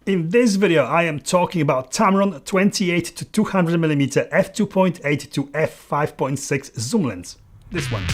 In this video I am talking about Tamron 28 to 200mm f2.8 to f5.6 zoom lens. This one.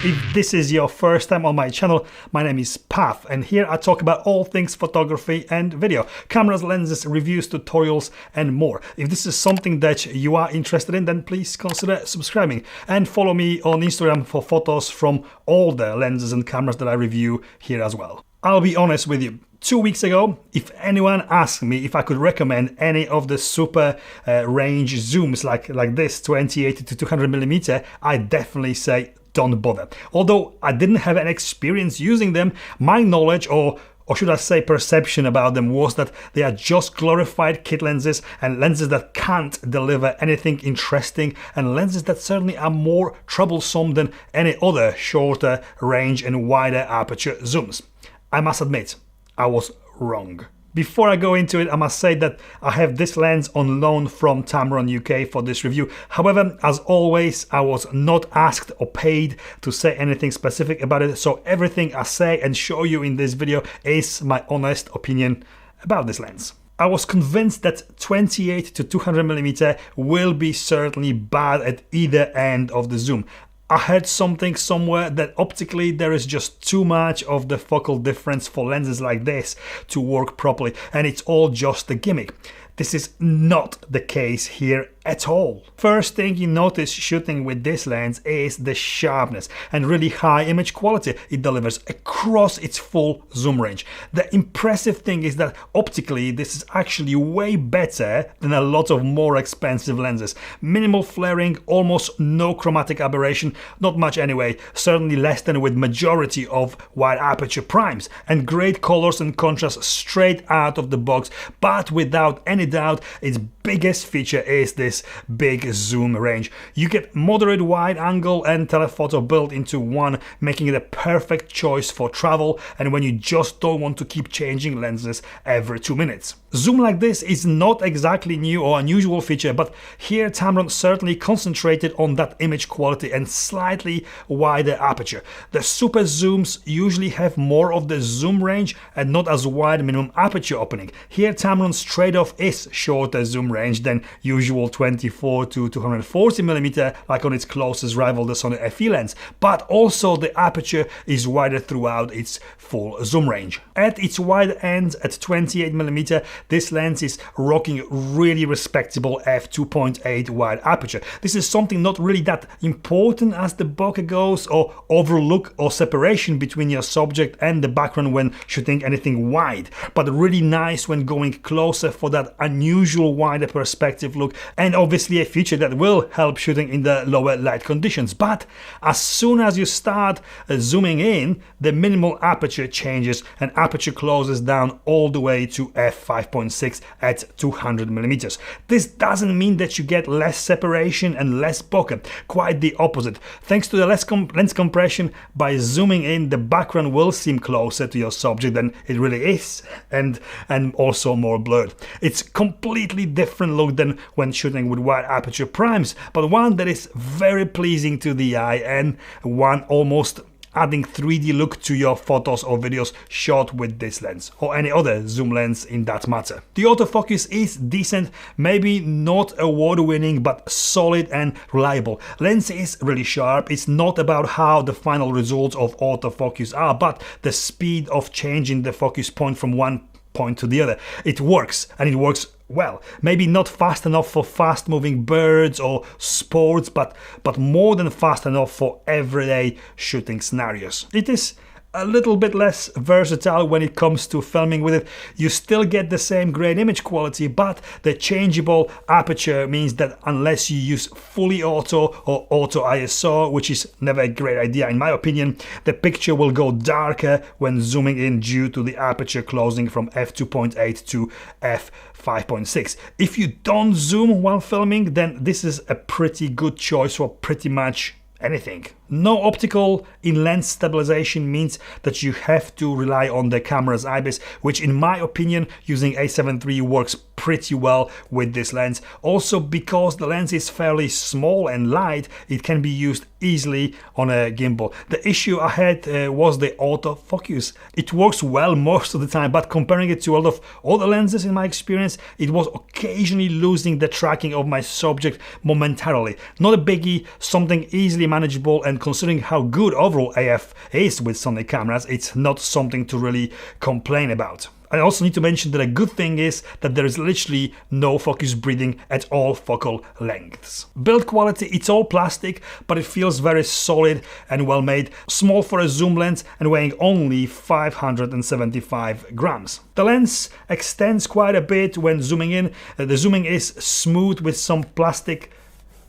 If this is your first time on my channel, my name is Pav, and here I talk about all things photography and video, cameras, lenses, reviews, tutorials and more. If this is something that you are interested in, then please consider subscribing and follow me on Instagram for photos from all the lenses and cameras that I review here as well. I'll be honest with you. 2 weeks ago, if anyone asked me if I could recommend any of the super range zooms like this 28 to 200mm, I'd definitely say don't bother. Although I didn't have an experience using them, my knowledge, or should I say perception about them, was that they are just glorified kit lenses and lenses that can't deliver anything interesting, and lenses that certainly are more troublesome than any other shorter range and wider aperture zooms. I must admit, I was wrong. Before I go into it, I must say that I have this lens on loan from Tamron UK for this review. However, as always, I was not asked or paid to say anything specific about it, so everything I say and show you in this video is my honest opinion about this lens. I was convinced that 28 to 200mm will be certainly bad at either end of the zoom. I heard something somewhere that optically there is just too much of the focal difference for lenses like this to work properly, and it's all just a gimmick. This is not the case here at all. First thing you notice shooting with this lens is the sharpness and really high image quality it delivers across its full zoom range. The impressive thing is that optically this is actually way better than a lot of more expensive lenses. Minimal flaring, almost no chromatic aberration, not much anyway, certainly less than with majority of wide aperture primes, and great colors and contrast straight out of the box, but without any doubt its biggest feature is this big zoom range. You get moderate wide angle and telephoto built into one, making it a perfect choice for travel and when you just don't want to keep changing lenses every 2 minutes. Zoom like this is not exactly new or unusual feature, but here Tamron certainly concentrated on that image quality and slightly wider aperture. The super zooms usually have more of the zoom range and not as wide minimum aperture opening. Here Tamron's trade-off is shorter zoom range than usual 24 to 240mm like on its closest rival, the Sony FE lens, but also the aperture is wider throughout its full zoom range. At its wide ends at 28mm, this lens is rocking really respectable f2.8 wide aperture. This is something not really that important as the bokeh goes, or overlook or separation between your subject and the background when shooting anything wide, but really nice when going closer for that unusual wider perspective look, and obviously a feature that will help shooting in the lower light conditions. But as soon as you start zooming in, the minimal aperture changes and aperture closes down all the way to f5.6 at 200mm. This doesn't mean that you get less separation and less bokeh, quite the opposite. Thanks to the lens compression, by zooming in, the background will seem closer to your subject than it really is, and also more blurred. It's completely different look than when shooting with wide aperture primes, but one that is very pleasing to the eye and one almost adding 3D look to your photos or videos shot with this lens, or any other zoom lens in that matter. The autofocus is decent, maybe not award-winning, but solid and reliable. Lens is really sharp. It's not about how the final results of autofocus are, but the speed of changing the focus point from one point to the other. It works, and it works well. Maybe not fast enough for fast-moving birds or sports, but more than fast enough for everyday shooting scenarios. It is a little bit less versatile when it comes to filming with it. You still get the same great image quality, but the changeable aperture means that unless you use fully auto or auto ISO, which is never a great idea in my opinion, the picture will go darker when zooming in due to the aperture closing from f2.8 to f5.6. If you don't zoom while filming, then this is a pretty good choice for pretty much anything. No optical in lens stabilization means that you have to rely on the camera's IBIS, which in my opinion using a7 III works pretty well with this lens. Also, because the lens is fairly small and light, it can be used easily on a gimbal. The issue I had was the autofocus. It works well most of the time, but comparing it to a lot of other lenses in my experience, it was occasionally losing the tracking of my subject momentarily. Not a biggie, something easily manageable, and considering how good overall AF is with Sony cameras, it's not something to really complain about. I also need to mention that a good thing is that there is literally no focus breathing at all focal lengths. Build quality, it's all plastic, but it feels very solid and well made, small for a zoom lens and weighing only 575 grams. The lens extends quite a bit when zooming in. The zooming is smooth with some plastic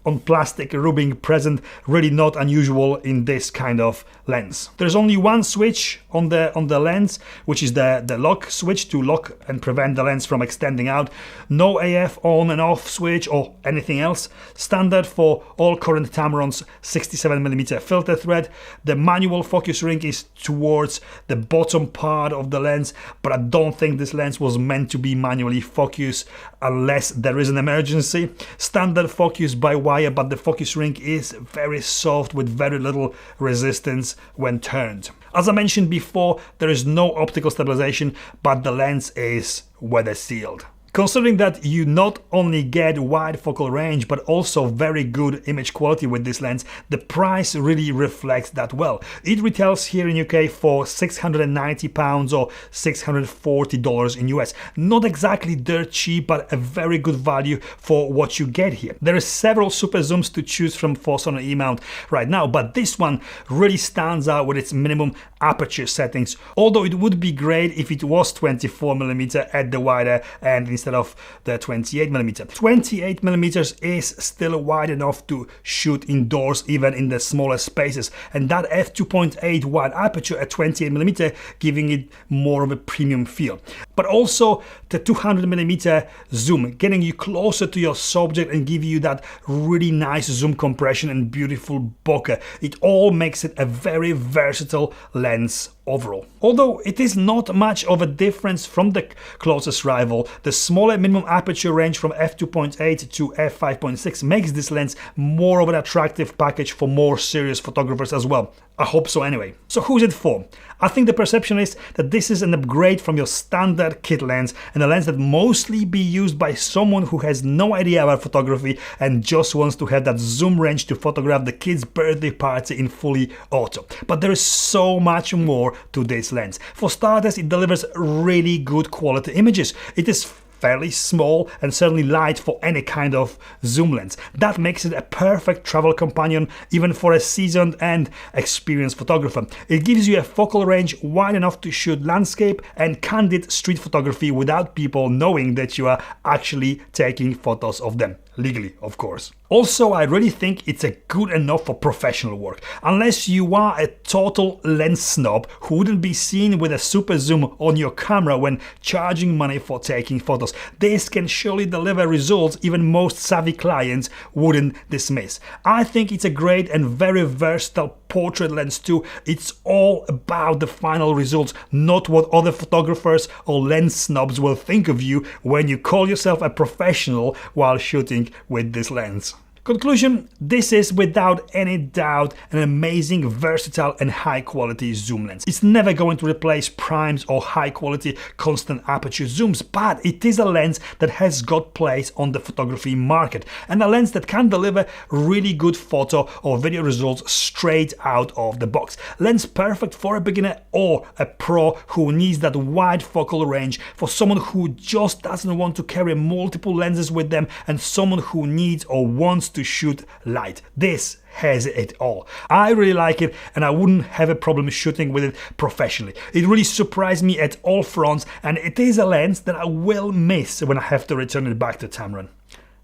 on plastic rubbing present, really not unusual in this kind of lens. There's only one switch on the lens, which is the lock switch to lock and prevent the lens from extending out. No AF on and off switch or anything else. Standard for all current Tamron's 67mm filter thread. The manual focus ring is towards the bottom part of the lens, but I don't think this lens was meant to be manually focused unless there is an emergency. Standard focus by wire, but the focus ring is very soft with very little resistance when turned. As I mentioned before, there is no optical stabilization, but the lens is weather sealed. Considering that you not only get wide focal range but also very good image quality with this lens, the price really reflects that well. It retails here in UK for £690 or $640 in US. Not exactly dirt cheap, but a very good value for what you get here. There are several super zooms to choose from for Sony E-Mount right now, but this one really stands out with its minimum aperture settings, although it would be great if it was 24mm at the wider end instead of the 28mm. 28mm is still wide enough to shoot indoors even in the smallest spaces, and that f2.8 wide aperture at 28mm giving it more of a premium feel. But also the 200mm zoom getting you closer to your subject and give you that really nice zoom compression and beautiful bokeh. It all makes it a very versatile lens overall. Although it is not much of a difference from the closest rival, the smaller minimum aperture range from f2.8 to f5.6 makes this lens more of an attractive package for more serious photographers as well. I hope so anyway. So who's it for? I think the perception is that this is an upgrade from your standard kit lens and a lens that mostly be used by someone who has no idea about photography and just wants to have that zoom range to photograph the kid's birthday party in fully auto. But there is so much more to this lens. For starters, it delivers really good quality images. It is fairly small and certainly light for any kind of zoom lens. That makes it a perfect travel companion even for a seasoned and experienced photographer. It gives you a focal range wide enough to shoot landscape and candid street photography without people knowing that you are actually taking photos of them. Legally, of course. Also, I really think it's a good enough for professional work. Unless you are a total lens snob who wouldn't be seen with a super zoom on your camera when charging money for taking photos. This can surely deliver results even most savvy clients wouldn't dismiss. I think it's a great and very versatile portrait lens too. It's all about the final results, not what other photographers or lens snobs will think of you when you call yourself a professional while shooting with this lens. Conclusion, this is without any doubt an amazing, versatile and high quality zoom lens. It's never going to replace primes or high quality constant aperture zooms, but it is a lens that has got place on the photography market and a lens that can deliver really good photo or video results straight out of the box. Lens perfect for a beginner or a pro who needs that wide focal range, for someone who just doesn't want to carry multiple lenses with them, and someone who needs or wants to shoot light. This has it all. I really like it and I wouldn't have a problem shooting with it professionally. It really surprised me at all fronts and it is a lens that I will miss when I have to return it back to Tamron.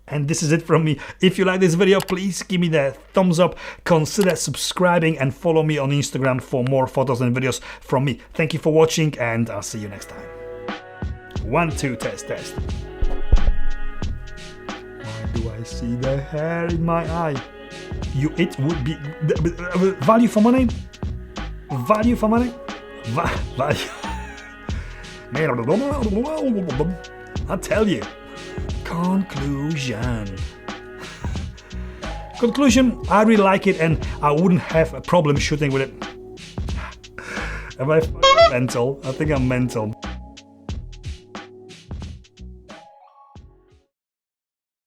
And this is it from me. If you like this video, please give me the thumbs up, consider subscribing and follow me on Instagram for more photos and videos from me. Thank you for watching and I'll see you next time. 1, 2, test. Do I see the hair in my eye? it would be value for money. Value for money. Value. I tell you. Conclusion. Conclusion, I really like it and I wouldn't have a problem shooting with it. Am I mental? I think I'm mental.